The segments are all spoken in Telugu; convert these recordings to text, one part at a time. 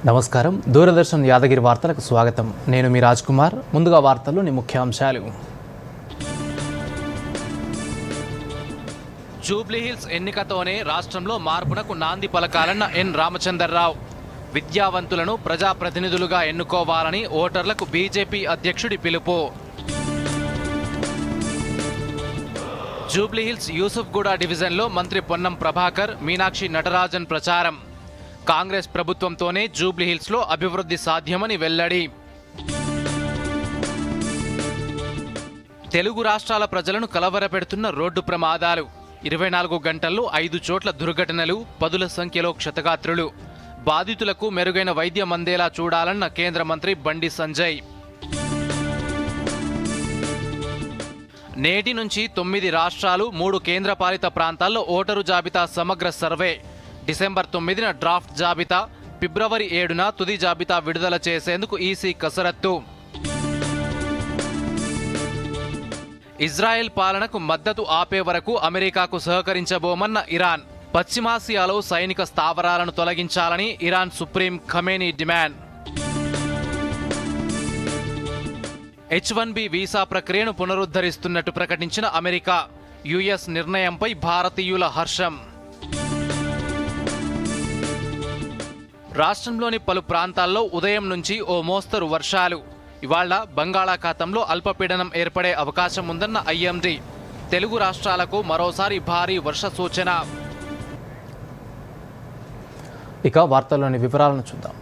నమస్కారం. దూరదర్శన్ యాదగిరి వార్తలకు స్వాగతం. నేను మీ రాజ్ కుమార్. ముందుగా వార్తల్లోని ముఖ్యాంశాలు. జూబ్లీహిల్స్ ఎన్నికతోనే రాష్ట్రంలో మార్పునకు నాంది పలకాలన్న ఎన్ రామచంద్రరావు. విద్యావంతులను ప్రజాప్రతినిధులుగా ఎన్నుకోవాలని ఓటర్లకు బీజేపీ అధ్యక్షుడి పిలుపు. జూబ్లీహిల్స్ యూసుఫ్గూడ డివిజన్లో మంత్రి పొన్నం ప్రభాకర్, మీనాక్షి నటరాజన్ ప్రచారం. కాంగ్రెస్ ప్రభుత్వంతోనే జూబ్లీహిల్స్లో అభివృద్ధి సాధ్యమని వెల్లడి. తెలుగు రాష్ట్రాల ప్రజలను కలవరపెడుతున్న రోడ్డు ప్రమాదాలు. 24 గంటల్లో 5 చోట్ల దుర్ఘటనలు, పదుల సంఖ్యలో క్షతగాత్రులు. బాధితులకు మెరుగైన వైద్యం అందేలా చూడాలన్న కేంద్ర మంత్రి బండి సంజయ్. నేటి నుంచి 9 రాష్ట్రాలు, 3 కేంద్రపాలిత ప్రాంతాల్లో ఓటరు జాబితా సమగ్ర సర్వే. డిసెంబర్ 9న డ్రాఫ్ట్ జాబితా, ఫిబ్రవరి 7న తుది జాబితా విడుదల చేసేందుకు ఈసీ కసరత్తు. ఇజ్రాయెల్ పాలనకు మద్దతు ఆపే వరకు అమెరికాకు సహకరించబోమన్న ఇరాన్. పశ్చిమాసియాలో సైనిక స్థావరాలను తొలగించాలని Iran supreme Khamenei demand. H-1B visa ప్రక్రియను పునరుద్ధరిస్తున్నట్టు ప్రకటించిన అమెరికా. యుఎస్ నిర్ణయంపై భారతీయుల హర్షం. రాష్ట్రంలోని పలు ప్రాంతాల్లో ఉదయం నుంచి ఓ మోస్తరు వర్షాలు. ఇవాళ బంగాళాఖాతంలో అల్పపీడనం ఏర్పడే అవకాశం ఉందన్న ఐఎండీ. తెలుగు రాష్ట్రాలకు మరోసారి భారీ వర్ష సూచన. ఇక వార్తల్లోని వివరాలను చూద్దాం.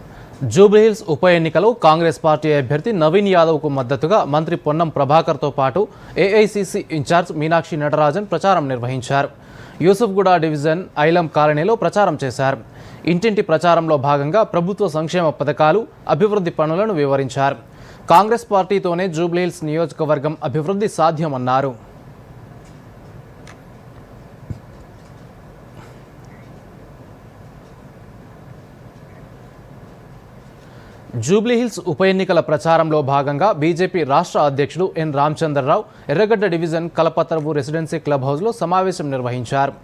జూబ్లీహిల్స్ ఉప ఎన్నికలో కాంగ్రెస్ పార్టీ అభ్యర్థి నవీన్ యాదవ్కు మద్దతుగా మంత్రి పొన్నం ప్రభాకర్తో పాటు ఏఐసీసీ ఇన్ఛార్జ్ మీనాక్షి నటరాజన్ ప్రచారం నిర్వహించారు. యూసుఫ్గూడ డివిజన్ ఐలం కాలనీలో ప్రచారం చేశారు. ఇంటింటి ప్రచారంలో భాగంగా ప్రభుత్వ సంక్షేమ పథకాలు, అభివృద్ధి పనులను వివరించారు. కాంగ్రెస్ పార్టీతోనే జూబ్లీహిల్స్ నియోజకవర్గం అభివృద్ధి సాధ్యమన్నారు. జూబ్లీహిల్స్ ఉప ఎన్నికల ప్రచారంలో భాగంగా బీజేపీ రాష్ట్ర అధ్యక్షుడు ఎన్ రామచంద్రరావు ఎర్రగడ్డ డివిజన్ కలపతరవు రెసిడెన్సీ క్లబ్ హౌస్లో సమావేశం నిర్వహించారు.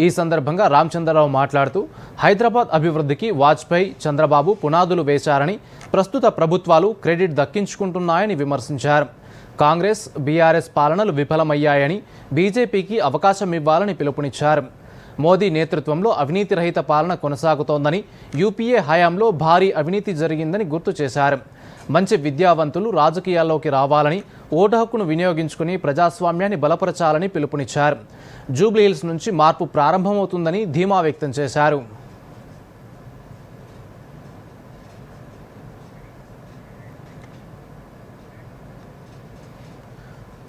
ఈ సందర్భంగా రామచంద్రరావు మాట్లాడుతూ హైదరాబాద్ అభివృద్ధికి వాజ్పేయి, చంద్రబాబు పునాదులు వేశారని, ప్రస్తుత ప్రభుత్వాలు క్రెడిట్ దక్కించుకుంటున్నాయని విమర్శించారు. కాంగ్రెస్, బీఆర్ఎస్ పాలనలు విఫలమయ్యాయని, బీజేపీకి అవకాశం ఇవ్వాలని పిలుపునిచ్చారు. మోదీ నేతృత్వంలో అవినీతి రహిత పాలన కొనసాగుతోందని, యూపీఏ హయాంలో భారీ అవినీతి జరిగిందని గుర్తు చేశారు. మంచి విద్యావంతులు రాజకీయాల్లోకి రావాలని, ఓటు హక్కును వినియోగించుకుని ప్రజాస్వామ్యాన్ని బలపరచాలని పిలుపునిచ్చారు. జూబ్లీహిల్స్ నుంచి మార్పు ప్రారంభమవుతుందని ధీమా వ్యక్తం చేశారు.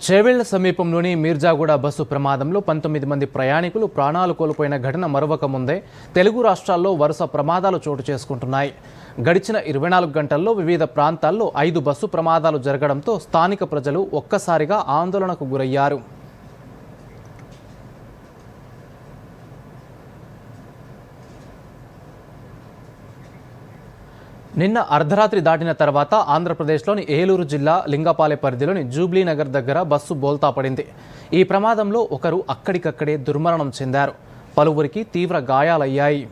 చేవెళ్ల సమీపంలోని మీర్జాగూడ బస్సు ప్రమాదంలో 19 మంది ప్రయాణికులు ప్రాణాలు కోల్పోయిన ఘటన మరొక ముందే తెలుగు రాష్ట్రాల్లో వరుస ప్రమాదాలు చోటు చేసుకుంటున్నాయి. గడిచిన 24 గంటల్లో వివిధ ప్రాంతాల్లో 5 బస్సు ప్రమాదాలు జరగడంతో స్థానిక ప్రజలు ఒక్కసారిగా ఆందోళనకు గురయ్యారు. నిన్న అర్ధరాత్రి దాటిన తర్వాత ఆంధ్రప్రదేశ్లోని ఏలూరు జిల్లా లింగపాలె పరిధిలోని జూబ్లీనగర్ దగ్గర బస్సు బోల్తా పడింది. ఈ ప్రమాదంలో ఒకరు అక్కడికక్కడే దుర్మరణం చెందారు. పలువురికి తీవ్ర గాయాలయ్యాయి.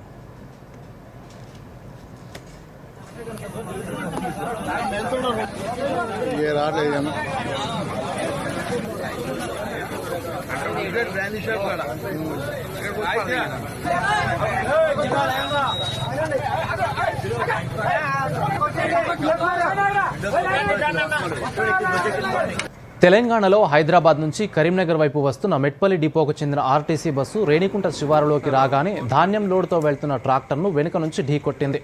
తెలంగాణలో హైదరాబాద్ నుంచి కరీంనగర్ వైపు వస్తున్న మెట్పల్లి డిపోకు చెందిన ఆర్టీసీ బస్సు రేణికుంట శివారులోకి రాగానే ధాన్యం లోడుతో వెళ్తున్న ట్రాక్టర్ను వెనుక నుంచి ఢీకొట్టింది.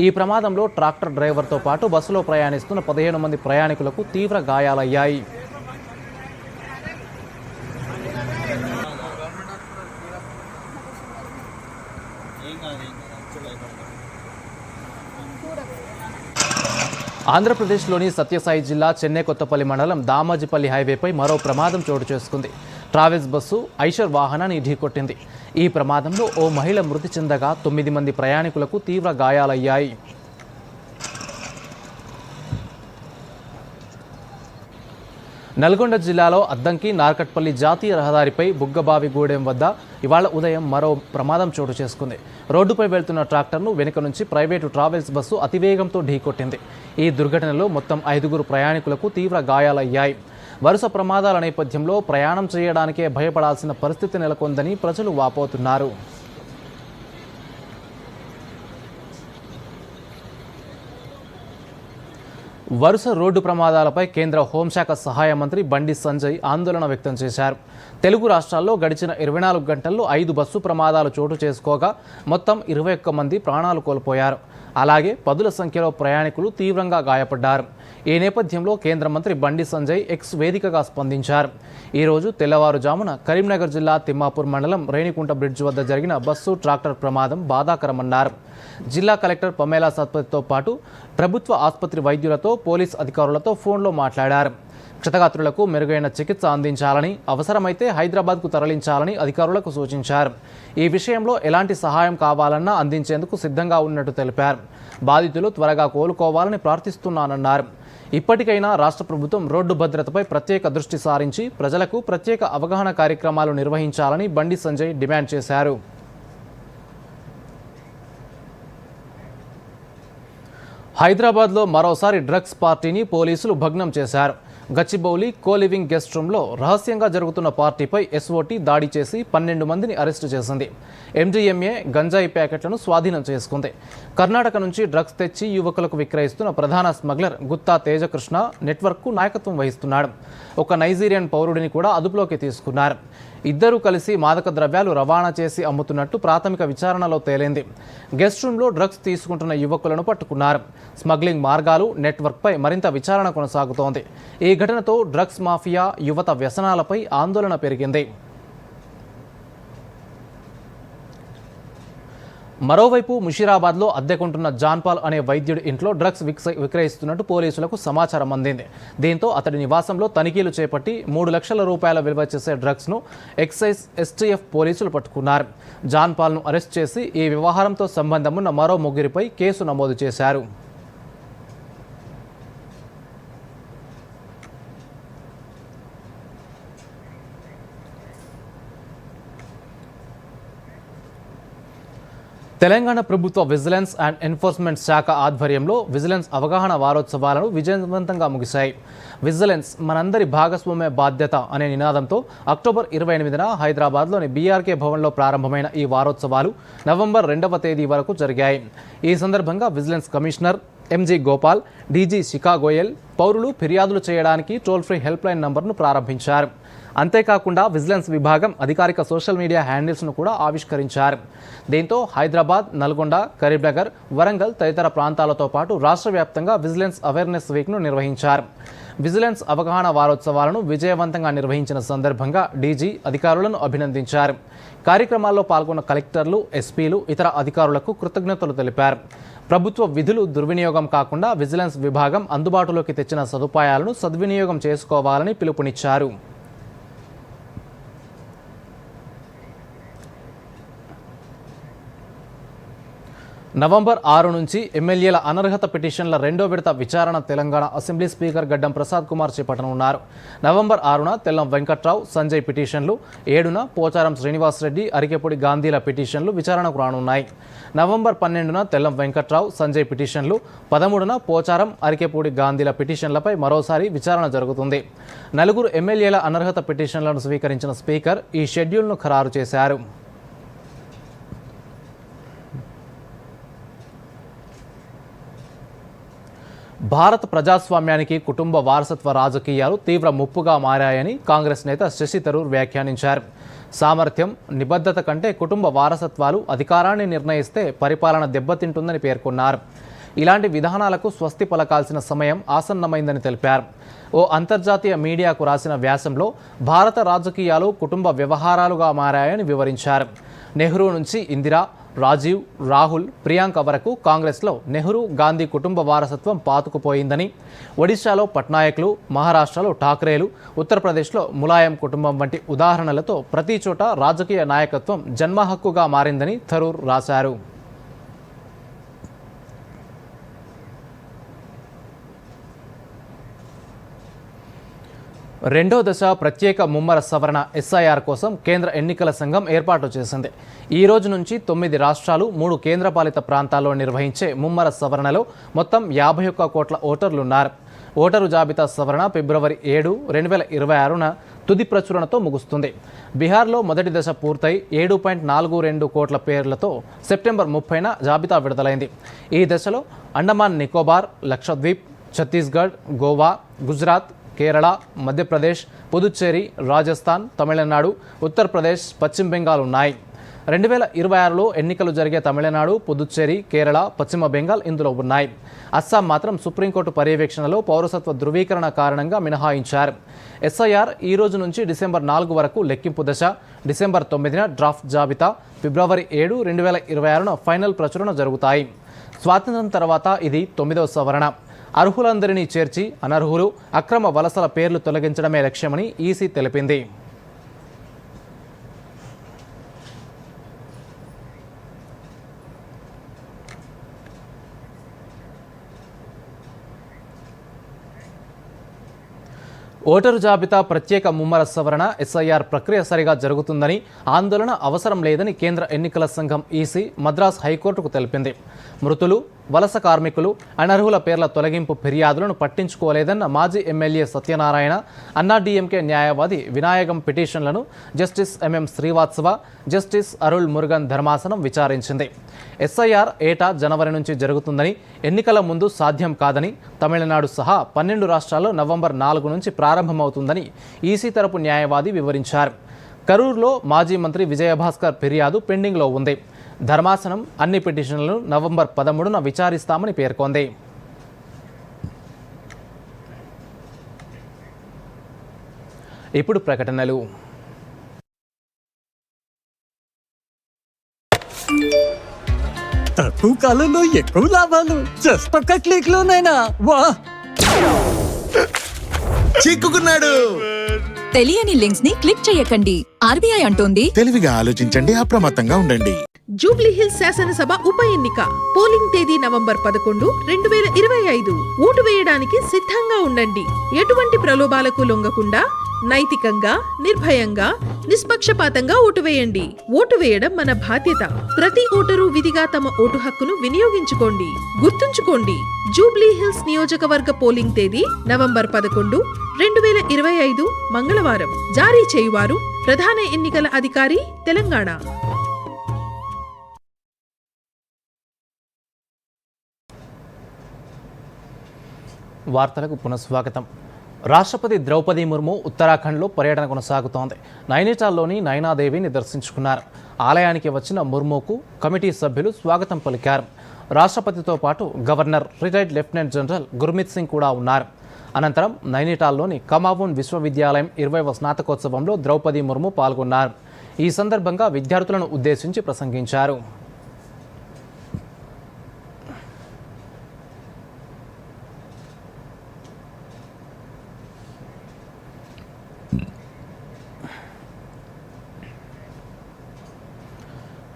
ఈ ప్రమాదంలో ట్రాక్టర్ డ్రైవర్తో పాటు బస్సులో ప్రయాణిస్తున్న 15 మంది ప్రయాణికులకు తీవ్ర గాయాలయ్యాయి. ఆంధ్రప్రదేశ్లోని సత్యసాయి జిల్లా చెన్నై కొత్తపల్లి మండలం దామాజిపల్లి హైవేపై మరో ప్రమాదం చోటు చేసుకుంది. ట్రావెల్స్ బస్సు ఐషర్ వాహనాన్ని ఢీకొట్టింది. ఈ ప్రమాదంలో ఓ మహిళ మృతి చెందగా 9 మంది ప్రయాణికులకు తీవ్ర గాయాలయ్యాయి. నల్గొండ జిల్లాలో అద్దంకి నార్కట్పల్లి జాతీయ రహదారిపై బుగ్గబావిగూడెం వద్ద ఇవాళ ఉదయం మరో ప్రమాదం చోటు చేసుకుంది. రోడ్డుపై వెళ్తున్న ట్రాక్టర్ను వెనుక నుంచి ప్రైవేటు ట్రావెల్స్ బస్సు అతివేగంతో ఢీకొట్టింది. ఈ దుర్ఘటనలో మొత్తం 5 ప్రయాణికులకు తీవ్ర గాయాలయ్యాయి. వరుస ప్రమాదాల నేపథ్యంలో ప్రయాణం చేయడానికే భయపడాల్సిన పరిస్థితి నెలకొందని ప్రజలు వాపోతున్నారు. వరుస రోడ్డు ప్రమాదాలపై కేంద్ర హోంశాఖ సహాయ మంత్రి బండి సంజయ్ ఆందోళన వ్యక్తం చేశారు. తెలుగు రాష్ట్రాల్లో గడిచిన 24 గంటల్లో 5 బస్సు ప్రమాదాలు చోటు చేసుకోగా మొత్తం 21 మంది ప్రాణాలు కోల్పోయారు. అలాగే పదుల సంఖ్యలో ప్రయాణికులు తీవ్రంగా గాయపడ్డారు. ఈ నేపథ్యంలో కేంద్ర మంత్రి బండి సంజయ్ ఎక్స్ వేదికగా స్పందించారు. ఈరోజు తెల్లవారుజామున కరీంనగర్ జిల్లా తిమ్మాపూర్ మండలం రేణికుంట బ్రిడ్జ్ వద్ద జరిగిన బస్సు ట్రాక్టర్ ప్రమాదం బాధాకరమన్నారు. జిల్లా కలెక్టర్ పమేలా సత్పతితో పాటు ప్రభుత్వ ఆసుపత్రి వైద్యులతో పోలీస్ అధికారులతో ఫోన్లో మాట్లాడారు. క్షతగాత్రులకు మెరుగైన చికిత్స అందించాలని, అవసరమైతే హైదరాబాద్కు తరలించాలని అధికారులకు సూచించారు. ఈ విషయంలో ఎలాంటి సహాయం కావాలన్నా అందించేందుకు సిద్ధంగా ఉన్నట్టు తెలిపారు. బాధితులు త్వరగా కోలుకోవాలని ప్రార్థిస్తున్నానన్నారు. ఇప్పటికైనా రాష్ట్ర ప్రభుత్వం రోడ్డు భద్రతపై ప్రత్యేక దృష్టి సారించి ప్రజలకు ప్రత్యేక అవగాహన కార్యక్రమాలు నిర్వహించాలని బండి సంజయ్ డిమాండ్ చేశారు. హైదరాబాద్లో మరోసారి డ్రగ్స్ పార్టీని పోలీసులు భగ్నం చేశారు. గచ్చిబౌలి కోలివింగ్ గెస్ట్ రూమ్లో రహస్యంగా జరుగుతున్న పార్టీపై ఎస్ఓటీ దాడి చేసి 12 మందిని అరెస్టు చేసింది. ఎండిఎంఏ గంజాయి ప్యాకెట్లను స్వాధీనం చేసుకుంది. కర్ణాటక నుంచి డ్రగ్స్ తెచ్చి యువకులకు విక్రయిస్తున్న ప్రధాన స్మగ్లర్ గుత్తా తేజకృష్ణ నెట్వర్క్కు నాయకత్వం వహిస్తున్నాడు. ఒక నైజీరియన్ పౌరుడిని కూడా అదుపులోకి తీసుకున్నారు. ఇద్దరూ కలిసి మాదక ద్రవ్యాలు రవాణా చేసి అమ్ముతున్నట్టు ప్రాథమిక విచారణలో తేలింది. గెస్ట్ రూమ్లో డ్రగ్స్ తీసుకుంటున్న యువకులను పట్టుకున్నారు. స్మగ్లింగ్ మార్గాలు, నెట్వర్క్పై మరింత విచారణ కొనసాగుతోంది. ఈ ఘటనతో డ్రగ్స్ మాఫియా, యువత వ్యసనాలపై ఆందోళన పెరిగింది. మరోవైపు ముషీరాబాద్లో అద్దెకుంటున్న జాన్పాల్ అనే వైద్యుడి ఇంట్లో డ్రగ్స్ విక్రయిస్తున్నట్టు పోలీసులకు సమాచారం అందింది. దీంతో అతడి నివాసంలో తనిఖీలు చేపట్టి 3 లక్షల రూపాయల విలువ చేసే డ్రగ్స్ను ఎక్సైజ్ ఎస్టీఎఫ్ పోలీసులు పట్టుకున్నారు. జాన్పాల్ను అరెస్ట్ చేసి ఈ వ్యవహారంతో సంబంధమున్న మరో 3 కేసు నమోదు చేశారు. తెలంగాణ ప్రభుత్వ విజిలెన్స్ అండ్ ఎన్ఫోర్స్మెంట్ శాఖ ఆధ్వర్యంలో విజిలెన్స్ అవగాహన వారోత్సవాలను విజయవంతంగా ముగిశాయి. విజిలెన్స్ మనందరి భాగస్వామ్య బాధ్యత అనే నినాదంతో అక్టోబర్ 28న హైదరాబాద్లోని బీఆర్కే భవన్లో ప్రారంభమైన ఈ వారోత్సవాలు నవంబర్ 2వ తేదీ వరకు జరిగాయి. ఈ సందర్భంగా vigilance commissioner MG Gopal, DG Shikha Goyal పౌరులు ఫిర్యాదులు చేయడానికి టోల్ ఫ్రీ హెల్ప్ లైన్ నంబర్ను ప్రారంభించారు. అంతేకాకుండా విజిలెన్స్ విభాగం అధికారిక సోషల్ మీడియా హ్యాండిల్స్ను కూడా ఆవిష్కరించారు. దీంతో హైదరాబాద్, నల్గొండ, కరీంనగర్, వరంగల్ తదితర ప్రాంతాలతో పాటు రాష్ట్ర వ్యాప్తంగా విజిలెన్స్ అవేర్నెస్ వీక్ను నిర్వహించారు. విజిలెన్స్ అవగాహన వారోత్సవాలను విజయవంతంగా నిర్వహించిన సందర్భంగా డీజీ అధికారులను అభినందించారు. కార్యక్రమాల్లో పాల్గొన్న కలెక్టర్లు, ఎస్పీలు, ఇతర అధికారులకు కృతజ్ఞతలు తెలిపారు. ప్రభుత్వ విధులు దుర్వినియోగం కాకుండా విజిలెన్స్ విభాగం అందుబాటులోకి తెచ్చిన సదుపాయాలను సద్వినియోగం చేసుకోవాలని పిలుపునిచ్చారు. నవంబర్ 6 నుంచి ఎమ్మెల్యేల అనర్హత పిటిషన్ల 2వ విడత విచారణ తెలంగాణ అసెంబ్లీ స్పీకర్ గడ్డం ప్రసాద్ కుమార్ చేపట్టనున్నారు. నవంబర్ 6న తెల్లం వెంకట్రావు, సంజయ్ పిటిషన్లు, 7న పోచారం శ్రీనివాసరెడ్డి, అరికెపూడి గాంధీల పిటిషన్లు విచారణకు రానున్నాయి. నవంబర్ 12న తెల్లం వెంకట్రావు, సంజయ్ పిటిషన్లు, 13న పోచారం, అరికెపూడి గాంధీల పిటిషన్లపై మరోసారి విచారణ జరుగుతుంది. 4 ఎమ్మెల్యేల అనర్హత పిటిషన్లను స్వీకరించిన స్పీకర్ ఈ షెడ్యూల్ను ఖరారు చేశారు. భారత ప్రజాస్వామ్యానికి కుటుంబ వారసత్వ రాజకీయాలు తీవ్ర ముప్పుగా మారాయని కాంగ్రెస్ నేత శశి థరూర్ వ్యాఖ్యానించారు. సామర్థ్యం, నిబద్ధత కంటే కుటుంబ వారసత్వాలు అధికారాన్ని నిర్ణయిస్తే పరిపాలన దెబ్బతింటుందని పేర్కొన్నారు. ఇలాంటి విధానాలకు స్వస్తి పలకాల్సిన సమయం ఆసన్నమైందని తెలిపారు. ఓ అంతర్జాతీయ మీడియాకు రాసిన వ్యాసంలో భారత రాజకీయాలు కుటుంబ వ్యవహారాలుగా మారాయని వివరించారు. నెహ్రూ నుంచి ఇందిరా, రాజీవ్, రాహుల్, ప్రియాంక వరకు కాంగ్రెస్లో నెహ్రూ, గాంధీ కుటుంబ వారసత్వం పాతుకుపోయిందని, ఒడిశాలో పట్నాయక్లు, మహారాష్ట్రలో ఠాక్రేలు, ఉత్తరప్రదేశ్లో ములాయం కుటుంబం వంటి ఉదాహరణలతో ప్రతి చోట రాజకీయ నాయకత్వం జన్మహక్కుగా మారిందని థరూర్ రాశారు. రెండో దశ ప్రత్యేక ముమ్మర సవరణ ఎస్ఐఆర్ కోసం కేంద్ర ఎన్నికల సంఘం ఏర్పాటు చేసింది. ఈ రోజు నుంచి 9 రాష్ట్రాలు 3 కేంద్రపాలిత ప్రాంతాల్లో నిర్వహించే ముమ్మర సవరణలో మొత్తం 51 కోట్ల ఓటర్లున్నారు. ఓటరు జాబితా సవరణ ఫిబ్రవరి 7, 2026న తుది ప్రచురణతో ముగుస్తుంది. బీహార్లో మొదటి దశ పూర్తయి 7.42 కోట్ల పేర్లతో సెప్టెంబర్ 30న జాబితా విడుదలైంది. ఈ దశలో అండమాన్ నికోబార్, లక్షద్వీప్, ఛత్తీస్గఢ్, గోవా, గుజరాత్, కేరళ, మధ్యప్రదేశ్, పుదుచ్చేరి, రాజస్థాన్, తమిళనాడు, ఉత్తరప్రదేశ్, పశ్చిమ బెంగాల్ ఉన్నాయి. 2026లో ఎన్నికలు జరిగే తమిళనాడు, పుదుచ్చేరి, కేరళ, పశ్చిమ బెంగాల్ ఇందులో ఉన్నాయి. అస్సాం మాత్రం సుప్రీంకోర్టు పర్యవేక్షణలో పౌరసత్వ ధృవీకరణ కారణంగా మినహాయించారు. ఎస్ఐఆర్ ఈ రోజు నుంచి డిసెంబర్ 4 వరకు లెక్కింపు దశ, డిసెంబర్ 9న డ్రాఫ్ట్ జాబితా, ఫిబ్రవరి 7, 2026న ఫైనల్ ప్రచురణ జరుగుతాయి. స్వాతంత్ర్యం తర్వాత ఇది 9వ సవరణ. అర్హులందరినీ చేర్చి అనర్హులు, అక్రమ వలసల పేర్లు తొలగించడమే లక్ష్యమని ఈసీ తెలిపింది. ఓటరు జాబితా ప్రత్యేక ముమ్మర సవరణ ఎస్ఐఆర్ ప్రక్రియ సరిగా జరుగుతుందని, ఆందోళన అవసరం లేదని కేంద్ర ఎన్నికల సంఘం ఈసీ మద్రాస్ హైకోర్టుకు తెలిపింది. మృతులు, వలస కార్మికులు, అనర్హుల పేర్ల తొలగింపు ఫిర్యాదులను పట్టించుకోలేదన్న మాజీ ఎమ్మెల్యే సత్యనారాయణ, అన్నాడీఎంకే న్యాయవాది వినాయకం పిటిషన్లను justice MM Srivastava, justice Arul Murugan ధర్మాసనం విచారించింది. ఎస్ఐఆర్ ఏటా జనవరి నుంచి జరుగుతుందని, ఎన్నికల ముందు సాధ్యం కాదని, తమిళనాడు సహా 12 రాష్ట్రాల్లో నవంబర్ 4 నుంచి ప్రారంభమవుతుందని ఈసీ తరపు న్యాయవాది వివరించారు. కరూరులో మాజీ మంత్రి విజయభాస్కర్ ఫిర్యాదు పెండింగ్లో ఉంది. ధర్మాసనం అన్ని పిటిషన్లను నవంబర్ 13న విచారిస్తామని పేర్కొంది. ఇప్పుడు ప్రకటనలు. తక్కువ కాలంలో ఎక్కువ లాభాలు జస్ట్ ఒక్క క్లిక్ లోనైనా వా! చిక్కుకున్నాడు. తెలియని లింక్స్ ని క్లిక్ చేయకండి. ఆర్బీఐ అంటోంది, తెలివిగా ఆలోచించండి, అప్రమత్తంగా ఉండండి. జూబ్లీహిల్స్ శాసనసభ ఉప ఎన్నిక పోలింగ్ తేదీ నవంబర్ 11, 2025. ఓటు వేయడానికి సిద్ధంగా ఉండండి. ఎటువంటి ప్రలోభాలకు లొంగకుండా నైతికంగా, నిర్భయంగా, నిష్పక్షపాతంగా ఓటు వేయండి. ఓటు వేయడం మన బాధ్యత. ప్రతి ఓటరు విధిగా తమ ఓటు హక్కును వినియోగించుకోండి. గుర్తుంచుకోండి, జూబ్లీహిల్స్ నియోజకవర్గ పోలింగ్ తేదీ నవంబర్ 11, 2025 మంగళవారం. జారీ చేయువారు ప్రధాన ఎన్నికల అధికారి, తెలంగాణ. వార్తలకు పునఃస్వాగతం. రాష్ట్రపతి ద్రౌపది ముర్ము ఉత్తరాఖండ్లో పర్యటన కొనసాగుతోంది. నైనిటాల్లోని నైనాదేవిని దర్శించుకున్నారు. ఆలయానికి వచ్చిన ముర్ముకు కమిటీ సభ్యులు స్వాగతం పలికారు. రాష్ట్రపతితో పాటు governor, retired lieutenant general Gurmeet Singh కూడా ఉన్నారు. అనంతరం నైనిటాల్లోని కమావూన్ విశ్వవిద్యాలయం 20వ స్నాతకోత్సవంలో ద్రౌపది ముర్ము పాల్గొన్నారు. ఈ సందర్భంగా విద్యార్థులను ఉద్దేశించి ప్రసంగించారు.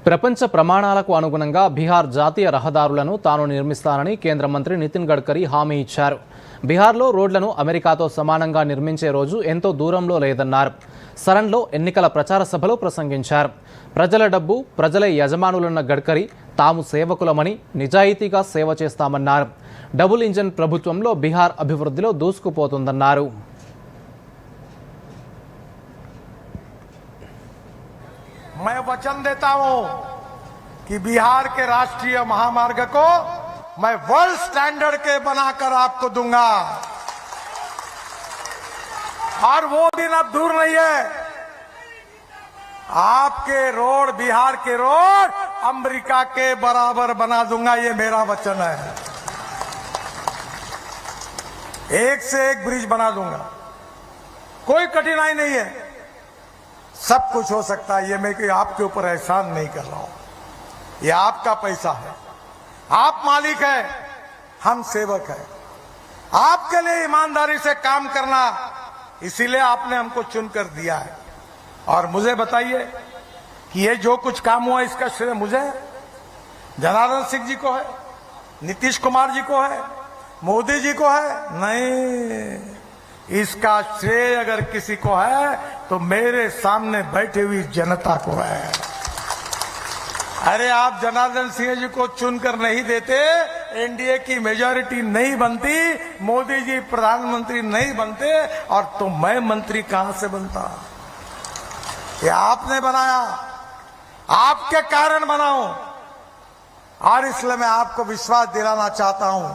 ప్రపంచ ప్రమాణాలకు అనుగుణంగా బీహార్ జాతీయ రహదారులను తాను నిర్మిస్తానని కేంద్ర మంత్రి నితిన్ గడ్కరీ హామీ ఇచ్చారు. బీహార్లో రోడ్లను అమెరికాతో సమానంగా నిర్మించే రోజు ఎంతో దూరంలో లేదన్నారు. సరన్లో ఎన్నికల ప్రచార సభలో ప్రసంగించారు. ప్రజల డబ్బు ప్రజలే యజమానులన్న గడ్కరీ తాము సేవకులమని, నిజాయితీగా సేవ చేస్తామన్నారు. డబుల్ ఇంజన్ ప్రభుత్వంలో బీహార్ అభివృద్ధిలో దూసుకుపోతుందన్నారు. मैं वचन देता हूं कि बिहार के राष्ट्रीय महामार्ग को मैं वर्ल्ड स्टैंडर्ड के बनाकर आपको दूंगा और वो दिन अब दूर नहीं है। आपके रोड, बिहार के रोड अमेरिका के बराबर बना दूंगा, ये मेरा वचन है। एक से एक ब्रिज बना दूंगा, कोई कठिनाई नहीं है, सब कुछ हो सकता है। ये मैं कोई आपके ऊपर एहसान नहीं कर रहा हूं, ये आपका पैसा है, आप मालिक है, हम सेवक है। आपके लिए ईमानदारी से काम करना, इसीलिए आपने हमको चुनकर दिया है। और मुझे बताइए कि ये जो कुछ काम हुआ इसका श्रेय मुझे है, जनार्दन सिंह जी को है, नीतीश कुमार जी को है, मोदी जी को है? नहीं, इसका श्रेय अगर किसी को है तो मेरे सामने बैठी हुई जनता को है। अरे आप जनार्दन सिंह जी को चुनकर नहीं देते, एनडीए की मेजॉरिटी नहीं बनती, मोदी जी प्रधानमंत्री नहीं बनते, और तो मैं मंत्री कहां से बनता? ये आपने बनाया, आपके कारण बनाऊं। और इसलिए मैं आपको विश्वास दिलाना चाहता हूं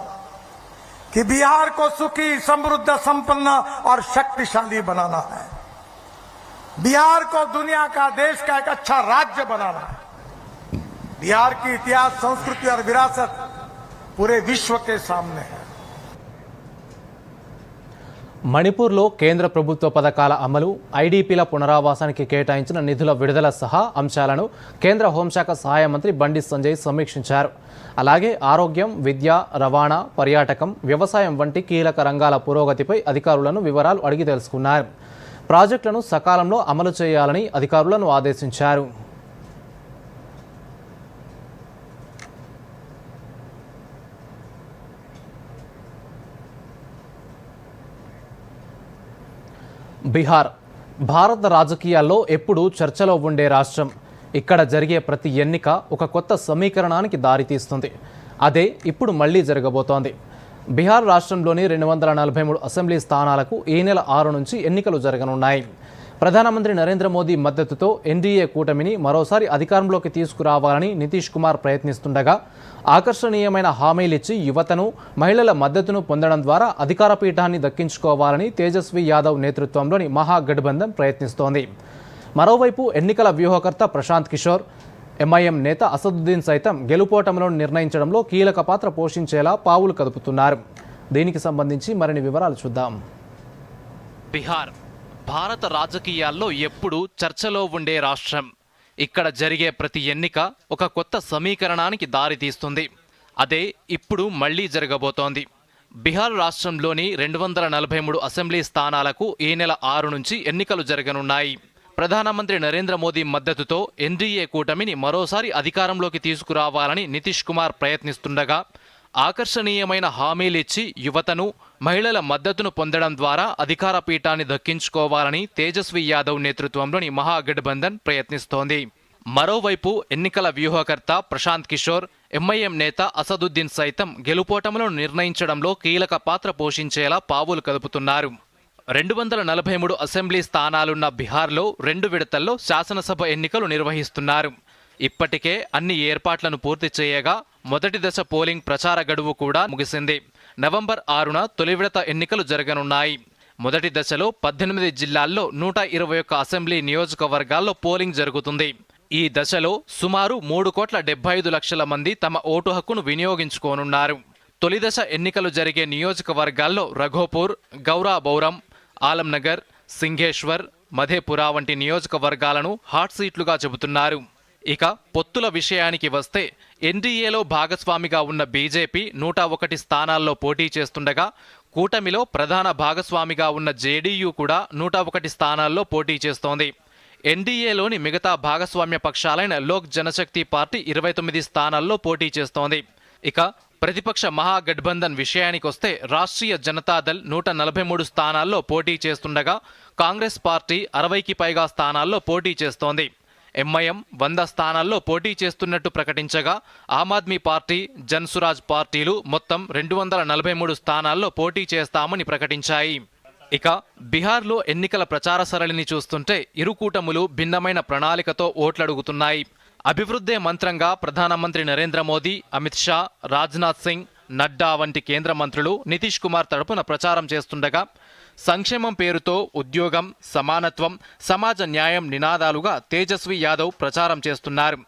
कि बिहार को सुखी, समृद्ध, संपन्न और शक्तिशाली बनाना है। बिहार को दुनिया का, देश का एक अच्छा राज्य बनाना है। बिहार की इतिहास, संस्कृति और विरासत पूरे विश्व के सामने है। మణిపూర్లో కేంద్ర ప్రభుత్వ పథకాల అమలు, ఐడీపీల పునరావాసానికి కేటాయించిన నిధుల విడుదల సహా అంశాలను కేంద్ర హోంశాఖ సహాయ మంత్రి బండి సంజయ్ సమీక్షించారు. అలాగే ఆరోగ్యం, విద్య, రవాణా, పర్యాటకం, వ్యవసాయం వంటి కీలక రంగాల పురోగతిపై అధికారులను వివరాలు అడిగి తెలుసుకున్నారు. ప్రాజెక్టులను సకాలంలో అమలు చేయాలని అధికారులను ఆదేశించారు. బీహార్ భారత రాజకీయాల్లో ఎప్పుడూ చర్చలో ఉండే రాష్ట్రం. ఇక్కడ జరిగే ప్రతి ఎన్నిక ఒక కొత్త సమీకరణానికి దారితీస్తుంది. అదే ఇప్పుడు మళ్లీ జరగబోతోంది. బీహార్ రాష్ట్రంలోని 243 అసెంబ్లీ స్థానాలకు ఈ నెల 6 నుంచి ఎన్నికలు జరగనున్నాయి. ప్రధానమంత్రి నరేంద్ర మోదీ మద్దతుతో ఎన్డీఏ కూటమిని మరోసారి అధికారంలోకి తీసుకురావాలని నితీష్ కుమార్ ప్రయత్నిస్తుండగా, ఆకర్షణీయమైన హామీలిచ్చి యువతను, మహిళల మద్దతును పొందడం ద్వారా అధికార పీఠాన్ని దక్కించుకోవాలని తేజస్వి యాదవ్ నేతృత్వంలోని మహాగఠబంధన్ ప్రయత్నిస్తోంది. మరోవైపు ఎన్నికల వ్యూహకర్త ప్రశాంత్ కిషోర్, ఎంఐఎం నేత అసదుద్దీన్ సైతం గెలుపోటములను నిర్ణయించడంలో కీలక పాత్ర పోషించేలా పావులు కదుపుతున్నారు. దీనికి సంబంధించి మరిన్ని వివరాలు చూద్దాం. బీహార్ భారత రాజకీయాల్లో ఎప్పుడూ చర్చలో ఉండే రాష్ట్రం. ఇక్కడ జరిగే ప్రతి ఎన్నిక ఒక కొత్త సమీకరణానికి దారితీస్తుంది. అదే ఇప్పుడు మళ్లీ జరగబోతోంది. బీహార్ రాష్ట్రంలోని 243 అసెంబ్లీ స్థానాలకు ఈ నెల 6 నుంచి ఎన్నికలు జరగనున్నాయి. ప్రధానమంత్రి నరేంద్ర మోదీ మద్దతుతో ఎన్డీఏ కూటమిని మరోసారి అధికారంలోకి తీసుకురావాలని నితీష్ కుమార్ ప్రయత్నిస్తుండగా, ఆకర్షణీయమైన హామీలిచ్చి యువతను, మహిళల మద్దతును పొందడం ద్వారా అధికార పీఠాన్ని దక్కించుకోవాలని తేజస్వి యాదవ్ నేతృత్వంలోని మహాగఠబంధన్ ప్రయత్నిస్తోంది. మరోవైపు ఎన్నికల వ్యూహకర్త ప్రశాంత్ కిషోర్, ఎంఐఎం నేత అసదుద్దీన్ సైతం గెలుపోటములను నిర్ణయించడంలో కీలక పాత్ర పోషించేలా పావులు కదుపుతున్నారు. 243 అసెంబ్లీ స్థానాలున్న బీహార్లో 2 విడతల్లో శాసనసభ ఎన్నికలు నిర్వహిస్తున్నారు. ఇప్పటికే అన్ని ఏర్పాట్లను పూర్తి చేయగా మొదటి దశ పోలింగ్ ప్రచార గడువు కూడా ముగిసింది. నవంబర్ 6న తొలి విడత ఎన్నికలు జరగనున్నాయి. మొదటి దశలో 18 జిల్లాల్లో 121 అసెంబ్లీ నియోజకవర్గాల్లో పోలింగ్ జరుగుతుంది. ఈ దశలో సుమారు 3,75,00,000 మంది తమ ఓటు హక్కును వినియోగించుకోనున్నారు. తొలి దశ ఎన్నికలు జరిగే నియోజకవర్గాల్లో రఘోపూర్, గౌరా బౌరం, ఆలంనగర్, సింఘేశ్వర్, మధేపురా వంటి నియోజకవర్గాలను హాట్ సీట్లుగా చెబుతున్నారు. ఇక పొత్తుల విషయానికి వస్తే ఎన్డీఏలో భాగస్వామిగా ఉన్న బీజేపీ 101 స్థానాల్లో పోటీ చేస్తుండగా, కూటమిలో ప్రధాన భాగస్వామిగా ఉన్న జేడీయూ కూడా 101 స్థానాల్లో పోటీ చేస్తోంది. ఎన్డీఏలోని మిగతా భాగస్వామ్య పక్షాలైన లోక్ జనశక్తి పార్టీ 29 స్థానాల్లో పోటీ చేస్తోంది. ఇక ప్రతిపక్ష మహాగఠబంధన్ విషయానికొస్తే రాష్ట్రీయ జనతాదళ్ 143 స్థానాల్లో పోటీ చేస్తుండగా, కాంగ్రెస్ పార్టీ 60కి పైగా స్థానాల్లో పోటీ చేస్తోంది. ఎంఐఎం 100 స్థానాల్లో పోటీ చేస్తున్నట్టు ప్రకటించగా, ఆమ్ ఆద్మీ పార్టీ, జన్సురాజ్ పార్టీలు మొత్తం 243 స్థానాల్లో పోటీ చేస్తామని ప్రకటించాయి. ఇక బీహార్లో ఎన్నికల ప్రచార సరళిని చూస్తుంటే ఇరు కూటములు భిన్నమైన ప్రణాళికతో ఓట్లడుగుతున్నాయి. అభివృద్ధే మంత్రంగా ప్రధానమంత్రి నరేంద్ర మోదీ, అమిత్ షా, రాజ్నాథ్ సింగ్, నడ్డా వంటి కేంద్ర మంత్రులు నితీష్ కుమార్ తరపున ప్రచారం చేస్తుండగా, సంక్షేమం పేరుతో ఉద్యోగం, సమానత్వం, సమాజ న్యాయం నినాదాలుగా తేజస్వి యాదవ్ ప్రచారం చేస్తున్నారు.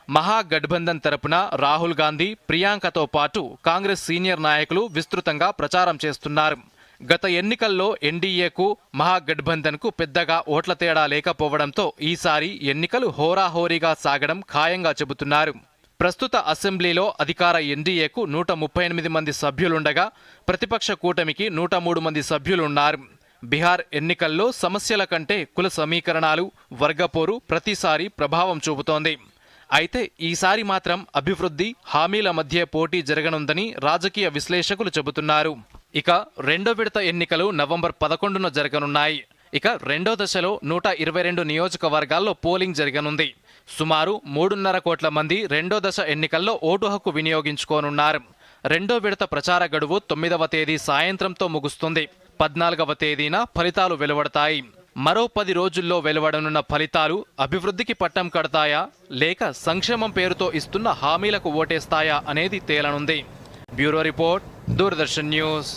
మహాగఠబంధన్ తరపున రాహుల్ గాంధీ, ప్రియాంకతో పాటు కాంగ్రెస్ సీనియర్ నాయకులు విస్తృతంగా ప్రచారం చేస్తున్నారు. గత ఎన్నికల్లో ఎన్డీఏకు, మహాగఠబంధన్కు పెద్దగా ఓట్ల తేడా లేకపోవడంతో ఈసారి ఎన్నికలు హోరాహోరీగా సాగడం ఖాయంగా చెబుతున్నారు. ప్రస్తుత అసెంబ్లీలో అధికార ఎన్డీఏకు 138 మంది సభ్యులుండగా, ప్రతిపక్ష కూటమికి 103 మంది సభ్యులున్నారు. బీహార్ ఎన్నికల్లో సమస్యల కంటే కుల సమీకరణాలు, వర్గపోరు ప్రతిసారి ప్రభావం చూపుతోంది. అయితే ఈసారి మాత్రం అభివృద్ధి, హామీల మధ్య పోటీ జరగనుందని రాజకీయ విశ్లేషకులు చెబుతున్నారు. ఇక రెండో విడత ఎన్నికలు నవంబర్ 11న జరగనున్నాయి. ఇక రెండో దశలో 122 నియోజకవర్గాల్లో పోలింగ్ జరగనుంది. సుమారు 3.5 కోట్ల మంది రెండో దశ ఎన్నికల్లో ఓటు హక్కు వినియోగించుకోనున్నారు. రెండో విడత ప్రచార గడువు 9వ తేదీ సాయంత్రంతో ముగుస్తుంది. 14వ తేదీన ఫలితాలు వెలువడతాయి. మరో 10 రోజుల్లో వెలువడనున్న ఫలితాలు అభివృద్ధికి పట్టం కడతాయా లేక సంక్షేమం పేరుతో ఇస్తున్న హామీలకు ఓటేస్తాయా అనేది తేలనుంది. Bureau report, Doordarshan news.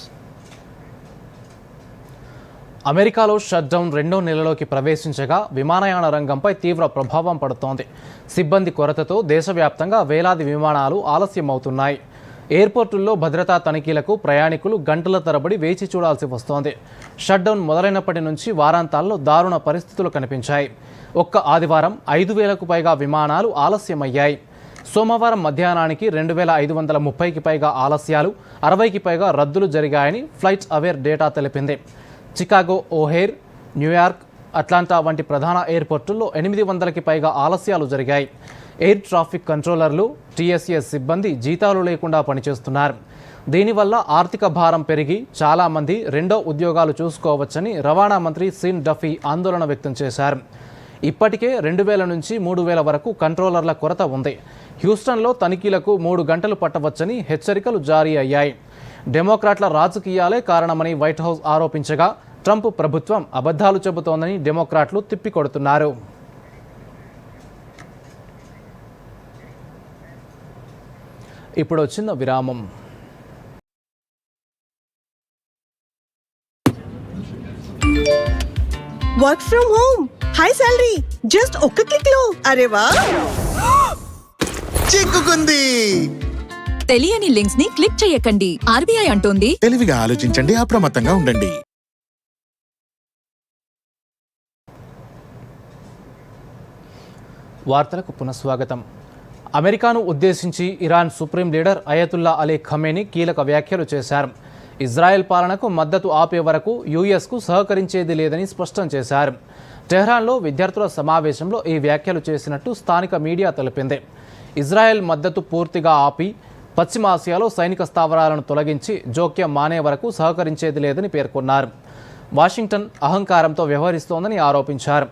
అమెరికాలో షట్డౌన్ రెండో నెలలోకి ప్రవేశించగా విమానయాన రంగంపై తీవ్ర ప్రభావం పడుతోంది. సిబ్బంది కొరతతో దేశవ్యాప్తంగా వేలాది విమానాలు ఆలస్యమవుతున్నాయి. ఎయిర్పోర్టుల్లో భద్రతా తనిఖీలకు ప్రయాణికులు గంటల తరబడి వేచి చూడాల్సి వస్తోంది. షట్డౌన్ మొదలైనప్పటి నుంచి వారాంతాల్లో దారుణ పరిస్థితులు కనిపించాయి. ఒక్క ఆదివారం 5,000కు పైగా విమానాలు ఆలస్యమయ్యాయి. సోమవారం మధ్యాహ్నానికి 2,530కి పైగా ఆలస్యాలు, 60కి పైగా రద్దులు జరిగాయని ఫ్లైట్ అవేర్ డేటా తెలిపింది. చికాగో, ఓహైర్, న్యూయార్క్, అట్లాంటా వంటి ప్రధాన ఎయిర్పోర్టుల్లో 800కి పైగా ఆలస్యాలు జరిగాయి. ఎయిర్ ట్రాఫిక్ కంట్రోలర్లు, టీఎస్ఏ సిబ్బంది జీతాలు లేకుండా పనిచేస్తున్నారు. దీనివల్ల ఆర్థిక భారం పెరిగి చాలామంది రెండో ఉద్యోగాలు చూసుకోవచ్చని రవాణా మంత్రి సీన్ డఫీ ఆందోళన వ్యక్తం చేశారు. ఇప్పటికే 2,000 నుంచి 3,000 వరకు కంట్రోలర్ల కొరత ఉంది. హ్యూస్టన్లో తనిఖీలకు 3 గంటలు పట్టవచ్చని హెచ్చరికలు జారీ అయ్యాయి. డెమోక్రాట్ల రాజకీయాలే కారణమని వైట్ హౌస్ ఆరోపించగా ట్రంప్ ప్రభుత్వం అబద్ధాలు చెబుతోందని డెమోక్రాట్లు తిప్పికొడుతున్నారు. ఇప్పుడు చిన్న విరామం. Work from home, high salary, just ఒక్క క్లిక్ లో. అరే వా, చిక్కుకుంది. తెలియని లింక్స్ ని క్లిక్ చేయకండి. ఆర్బీఐ అంటోంది, తెలివిగా ఆలోచించండి, అప్రమత్తంగా ఉండండి. వార్తలకు పునఃస్వాగతం. అమెరికాను ఉద్దేశించి Iran supreme leader Ayatollah Ali Khamenei కీలక వ్యాఖ్యలు చేశారు. ఇజ్రాయెల్ పాలనకు మద్దతు ఆపే వరకు యూఎస్కు సహకరించేది లేదని స్పష్టం చేశారు. టెహ్రాన్లో విద్యార్థుల సమావేశంలో ఈ వ్యాఖ్యలు చేసినట్టు స్థానిక మీడియా తెలిపింది. ఇజ్రాయెల్ మద్దతు పూర్తిగా ఆపి పశ్చిమాసియాలో సైనిక స్థావరాలను తొలగించి జోక్యం మానే వరకు సహకరించేది లేదని పేర్కొన్నారు. వాషింగ్టన్ అహంకారంతో వ్యవహరిస్తోందని ఆరోపించారు.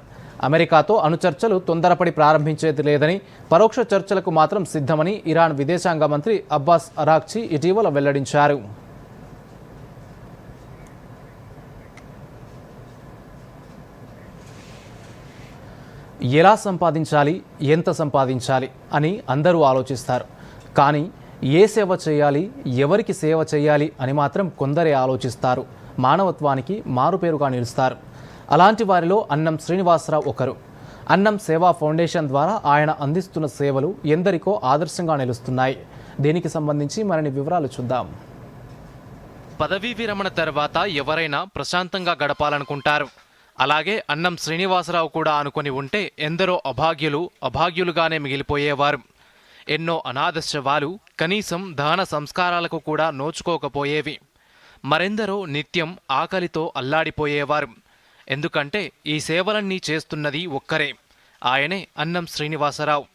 అమెరికాతో అణుచర్చలు తొందరపడి ప్రారంభించేది లేదని, పరోక్ష చర్చలకు మాత్రం సిద్ధమని ఇరాన్ విదేశాంగ మంత్రి అబ్బాస్ అరాక్చి ఇటీవల వెల్లడించారు. ఎలా సంపాదించాలి, ఎంత సంపాదించాలి అని అందరూ ఆలోచిస్తారు. కానీ ఏ సేవ చేయాలి, ఎవరికి సేవ చేయాలి అని మాత్రం కొందరే ఆలోచిస్తారు. మానవత్వానికి మారుపేరుగా నిలుస్తారు. అలాంటి వారిలో అన్నం శ్రీనివాసరావు ఒకరు. అన్నం సేవా ఫౌండేషన్ ద్వారా ఆయన అందిస్తున్న సేవలు ఎందరికో ఆదర్శంగా నిలుస్తున్నాయి. దీనికి సంబంధించి మరిన్ని వివరాలు చూద్దాం. పదవీ విరమణ తర్వాత ఎవరైనా ప్రశాంతంగా గడపాలనుకుంటారు. అలాగే అన్నం శ్రీనివాసరావు కూడా అనుకొని ఉంటే ఎందరో అభాగ్యులుగానే మిగిలిపోయేవారు. ఎన్నో అనాథ శవాలు కనీసం దహన సంస్కారాలకు కూడా నోచుకోకపోయేవి. మరెందరో నిత్యం ఆకలితో అల్లాడిపోయేవారు. ఎందుకంటే ఈ సేవలన్నీ చేస్తున్నది ఒక్కరే, ఆయనే అన్నం శ్రీనివాసరావు.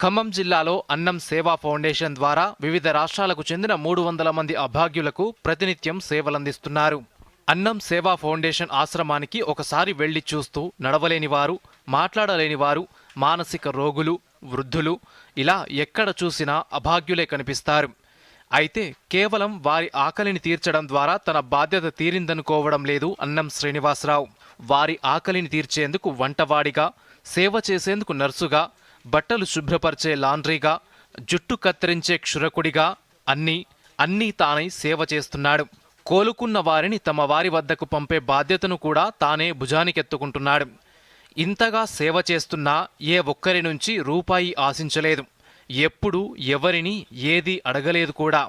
ఖమ్మం జిల్లాలో అన్నం సేవా ఫౌండేషన్ ద్వారా వివిధ రాష్ట్రాలకు చెందిన 300 మంది అభాగ్యులకు ప్రతినిత్యం సేవలందిస్తున్నారు. అన్నం సేవా ఫౌండేషన్ ఆశ్రమానికి ఒకసారి వెళ్లి చూస్తూ నడవలేనివారు, మాట్లాడలేనివారు, మానసిక రోగులు, వృద్ధులు ఇలా ఎక్కడ చూసినా అభాగ్యులే కనిపిస్తారు. అయితే కేవలం వారి ఆకలిని తీర్చడం ద్వారా తన బాధ్యత తీరిందనుకోవడం లేదు అన్నం శ్రీనివాసరావు. వారి ఆకలిని తీర్చేందుకు వంటవాడిగా, సేవ చేసేందుకు నర్సుగా, బట్టలు శుభ్రపరిచే లాండ్రీగా, జుట్టు కత్తిరించే క్షురకుడిగా అన్నీ తానై సేవ చేస్తున్నాడు. కోలుకున్న వారిని తమ వారి వద్దకు పంపే బాధ్యతను కూడా తానే భుజానికెత్తుకుంటున్నాడు. ఇంతగా సేవ చేస్తున్నా ఏ ఒక్కరి నుంచి రూపాయి ఆశించలేదు. ఎప్పుడూ ఎవరిని ఏదీ అడగలేదు కూడా.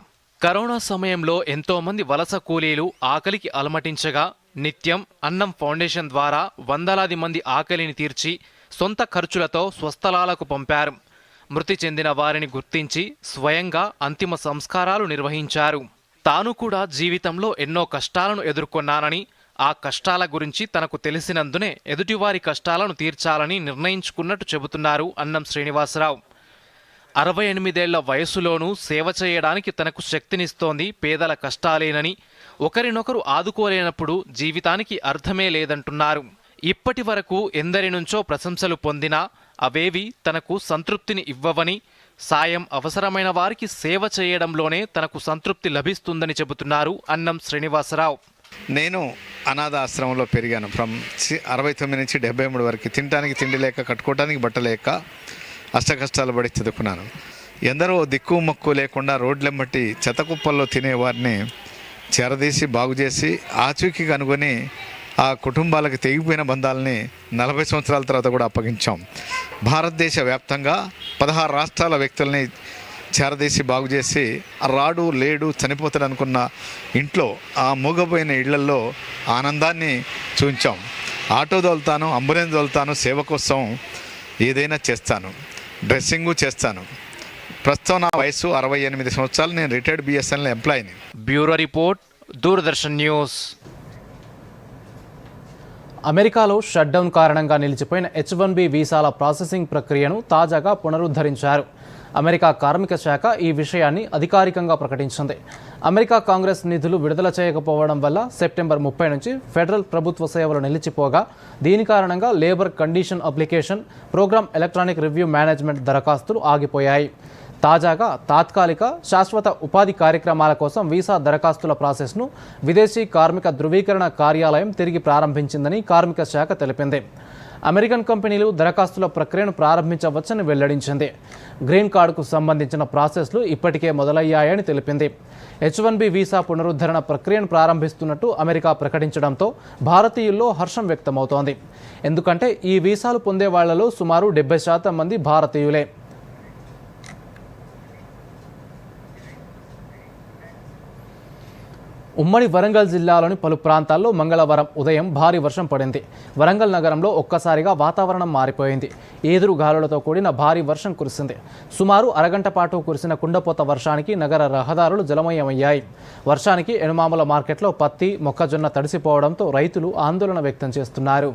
కరోనా సమయంలో ఎంతోమంది వలస కూలీలు ఆకలికి అలమటించగా నిత్యం అన్నం ఫౌండేషన్ ద్వారా వందలాది మంది ఆకలిని తీర్చి సొంత ఖర్చులతో స్వస్థలాలకు పంపారు. మృతి చెందిన వారిని గుర్తించి స్వయంగా అంతిమ సంస్కారాలు నిర్వహించారు. తాను కూడా జీవితంలో ఎన్నో కష్టాలను ఎదుర్కొన్నానని, ఆ కష్టాల గురించి తనకు తెలిసినందునే ఎదుటివారి కష్టాలను తీర్చాలని నిర్ణయించుకున్నట్టు చెబుతున్నారు అన్నం శ్రీనివాసరావు. 68 ఏళ్ల వయసులోనూ సేవ చేయడానికి తనకు శక్తినిస్తోంది పేదల కష్టాలేనని, ఒకరినొకరు ఆదుకోలేనప్పుడు జీవితానికి అర్థమే లేదంటున్నారు. ఇప్పటి వరకు ఎందరి నుంచో ప్రశంసలు పొందినా అవేవి తనకు సంతృప్తిని ఇవ్వవని, సాయం అవసరమైన వారికి సేవ చేయడంలోనే తనకు సంతృప్తి లభిస్తుందని చెబుతున్నారు అన్నం శ్రీనివాసరావు. నేను అనాథ ఆశ్రమంలో పెరిగాను. ఫ్రమ్ 69 నుంచి 73 వరకు. తినడానికి తిండి లేక, కట్టుకోవడానికి బట్ట లేక అష్టకష్టాలు పడి చదువుకున్నాను. ఎందరో దిక్కు మొక్కు లేకుండా రోడ్లెమ్మటి చెత్తకుప్పల్లో తినేవారిని చేరదీసి బాగు చేసి ఆచూకీ కనుగొని ఆ కుటుంబాలకు తెగిపోయిన బంధాలని 40 సంవత్సరాల తర్వాత కూడా అప్పగించాం. భారతదేశ వ్యాప్తంగా 16 రాష్ట్రాల వ్యక్తుల్ని చేరదీసి బాగు చేసి రాడు లేడు చనిపోతాడు అనుకున్న ఇంట్లో, ఆ మూగపోయిన ఇళ్లల్లో ఆనందాన్ని చూపించాం. ఆటో తోలుతాను, అంబులెన్స్ తోలుతాను, సేవ కోసం ఏదైనా చేస్తాను, డ్రెస్సింగు చేస్తాను. ప్రస్తుతం నా వయసు 68 సంవత్సరాలు. నేను రిటైర్డ్ బిఎస్ఎన్ఎల్ ఎంప్లాయీని. Bureau report, Doordarshan news. అమెరికాలో షట్డౌన్ కారణంగా నిలిచిపోయిన H-1B వీసాల ప్రాసెసింగ్ ప్రక్రియను తాజాగా పునరుద్ధరించారు. అమెరికా కార్మిక శాఖ ఈ విషయాన్ని అధికారికంగా ప్రకటించింది. అమెరికా కాంగ్రెస్ నిధులు విడుదల చేయకపోవడం వల్ల సెప్టెంబర్ 30 నుంచి ఫెడరల్ ప్రభుత్వ సేవలు నిలిచిపోగా, దీని కారణంగా labour condition application, program electronic review management దరఖాస్తులు ఆగిపోయాయి. తాజాగా తాత్కాలిక శాశ్వత ఉపాధి కార్యక్రమాల కోసం వీసా దరఖాస్తుల ప్రాసెస్ను విదేశీ కార్మిక ధృవీకరణ కార్యాలయం తిరిగి ప్రారంభించిందని కార్మిక శాఖ తెలిపింది. అమెరికన్ కంపెనీలు దరఖాస్తుల ప్రక్రియను ప్రారంభించవచ్చని వెల్లడించింది. గ్రీన్ కార్డుకు సంబంధించిన ప్రాసెస్లు ఇప్పటికే మొదలయ్యాయని తెలిపింది. H-1B వీసా పునరుద్ధరణ ప్రక్రియను ప్రారంభిస్తున్నట్టు అమెరికా ప్రకటించడంతో భారతీయుల్లో హర్షం వ్యక్తమవుతోంది. ఎందుకంటే ఈ వీసాలు పొందే వాళ్లలో సుమారు 70% మంది భారతీయులే. ఉమ్మడి వరంగల్ జిల్లాలోని పలు ప్రాంతాల్లో మంగళవారం ఉదయం భారీ వర్షం పడింది. వరంగల్ నగరంలో ఒక్కసారిగా వాతావరణం మారిపోయింది. ఈదురు గాలులతో కూడిన భారీ వర్షం కురిసింది. సుమారు అరగంట పాటు కురిసిన కుండపోత వర్షానికి నగర రహదారులు జలమయమయ్యాయి. వర్షానికి ఎనుమాముల మార్కెట్లో పత్తి, మొక్కజొన్న తడిసిపోవడంతో రైతులు ఆందోళన వ్యక్తం చేస్తున్నారు.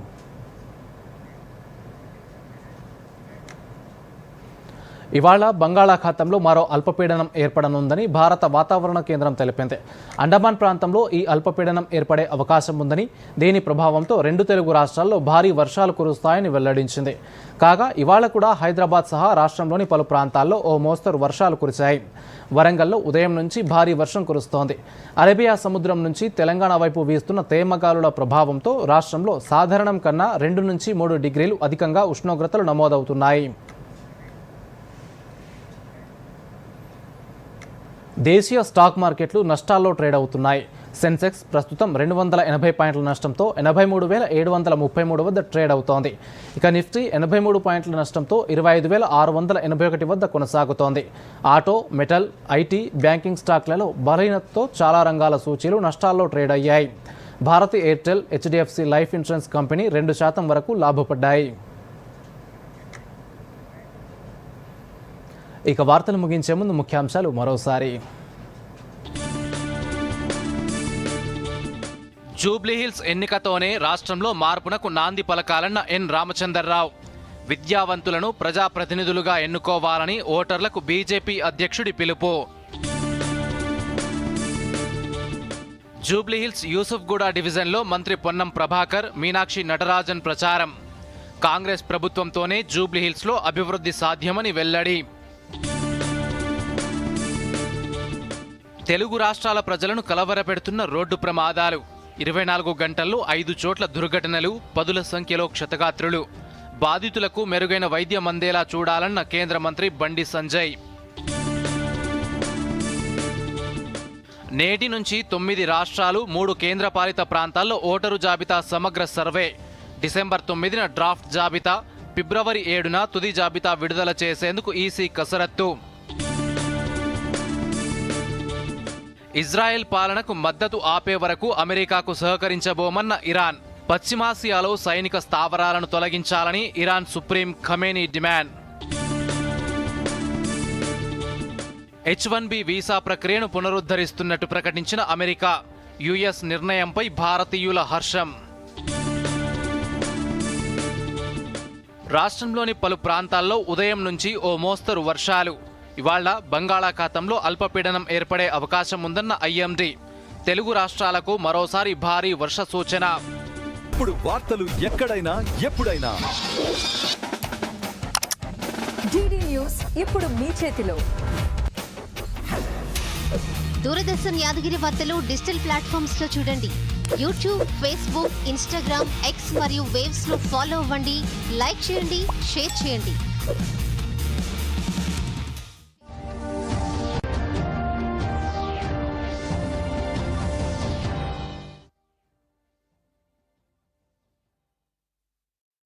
ఇవాళ బంగాళాఖాతంలో మరో అల్పపీడనం ఏర్పడనుందని భారత వాతావరణ కేంద్రం తెలిపింది. అండమాన్ ప్రాంతంలో ఈ అల్పపీడనం ఏర్పడే అవకాశం ఉందని, దీని ప్రభావంతో 2 తెలుగు రాష్ట్రాల్లో భారీ వర్షాలు కురుస్తాయని వెల్లడించింది. కాగా ఇవాళ కూడా హైదరాబాద్ సహా రాష్ట్రంలోని పలు ప్రాంతాల్లో ఓ మోస్తరు వర్షాలు కురిశాయి. వరంగల్లో ఉదయం నుంచి భారీ వర్షం కురుస్తోంది. అరేబియా సముద్రం నుంచి తెలంగాణ వైపు వీస్తున్న తేమగాలుల ప్రభావంతో రాష్ట్రంలో సాధారణం కన్నా 2 నుంచి 3 డిగ్రీలు అధికంగా ఉష్ణోగ్రతలు నమోదవుతున్నాయి. దేశీయ స్టాక్ మార్కెట్లు నష్టాల్లో ట్రేడ్ అవుతున్నాయి. సెన్సెక్స్ ప్రస్తుతం 280 పాయింట్ల నష్టంతో 83,733 వద్ద ట్రేడ్ అవుతోంది. ఇక నిఫ్టీ 83 పాయింట్ల నష్టంతో 25,681 వద్ద కొనసాగుతోంది. ఆటో, మెటల్, ఐటీ, బ్యాంకింగ్ స్టాక్లలో బలహీనతతో చాలా రంగాల సూచీలు నష్టాల్లో ట్రేడ్ అయ్యాయి. Bharti Airtel, HDFC life insurance company 2% వరకు లాభపడ్డాయి. ఇక వార్తలు ముగించే ముందు ముఖ్యాంశాలు మరోసారి. జూబ్లీహిల్స్ ఎన్నికతోనే రాష్ట్రంలో మార్పునకు నాంది పలకాలన్న ఎన్ రామచందర్రావు. విద్యావంతులను ప్రజాప్రతినిధులుగా ఎన్నుకోవాలని ఓటర్లకు బీజేపీ అధ్యక్షుడి పిలుపు. జూబ్లీహిల్స్ యూసుఫ్గూడ డివిజన్లో మంత్రి పొన్నం ప్రభాకర్, మీనాక్షి నటరాజన్ ప్రచారం. కాంగ్రెస్ ప్రభుత్వంతోనే జూబ్లీహిల్స్లో అభివృద్ధి సాధ్యమని వెల్లడి. తెలుగు రాష్ట్రాల ప్రజలను కలవరపెడుతున్న రోడ్డు ప్రమాదాలు. 24 గంటల్లో 5 చోట్ల దుర్ఘటనలు, పదుల సంఖ్యలో క్షతగాత్రులు. బాధితులకు మెరుగైన వైద్యం అందేలా చూడాలన్న కేంద్ర మంత్రి బండి సంజయ్. నేటి నుంచి 9 రాష్ట్రాలు, 3 కేంద్రపాలిత ప్రాంతాల్లో ఓటరు జాబితా సమగ్ర సర్వే. డిసెంబర్ 9న డ్రాఫ్ట్ జాబితా, ఫిబ్రవరి 7న తుది జాబితా విడుదల చేసేందుకు ఈసీ కసరత్తు. ఇజ్రాయెల్ పాలనకు మద్దతు ఆపే వరకు అమెరికాకు సహకరించబోమన్న ఇరాన్. పశ్చిమాసియాలో సైనిక స్థావరాలను తొలగించాలని Iran supreme Khamenei demand. H-1B visa ప్రక్రియను పునరుద్ధరిస్తున్నట్టు ప్రకటించిన అమెరికా. యుఎస్ నిర్ణయంపై భారతీయుల హర్షం. రాష్ట్రంలోని పలు ప్రాంతాల్లో ఉదయం నుంచి ఓ మోస్తరు వర్షాలు. ఇవాళ బంగాళాఖాతంలో అల్పపీడనం ఏర్పడే అవకాశం ఉందన్న IMD. తెలుగు రాష్ట్రాలకు మరోసారి భారీ వర్ష సూచన. ఇప్పుడు వార్తలు ఎక్కడైనా ఎప్పుడైనా డిడి న్యూస్ ఇప్పుడు మీ చేతిలో. దూరదర్శన్ యాదగిరి వార్తలు డిజిటల్ ప్లాట్ఫామ్స్ లో చూడండి. యూట్యూబ్, ఫేస్బుక్, ఇన్స్టాగ్రామ్, ఎక్స్ మరియు వేవ్స్ లో ఫాలో అవ్వండి, లైక్ చేయండి, షేర్ చేయండి.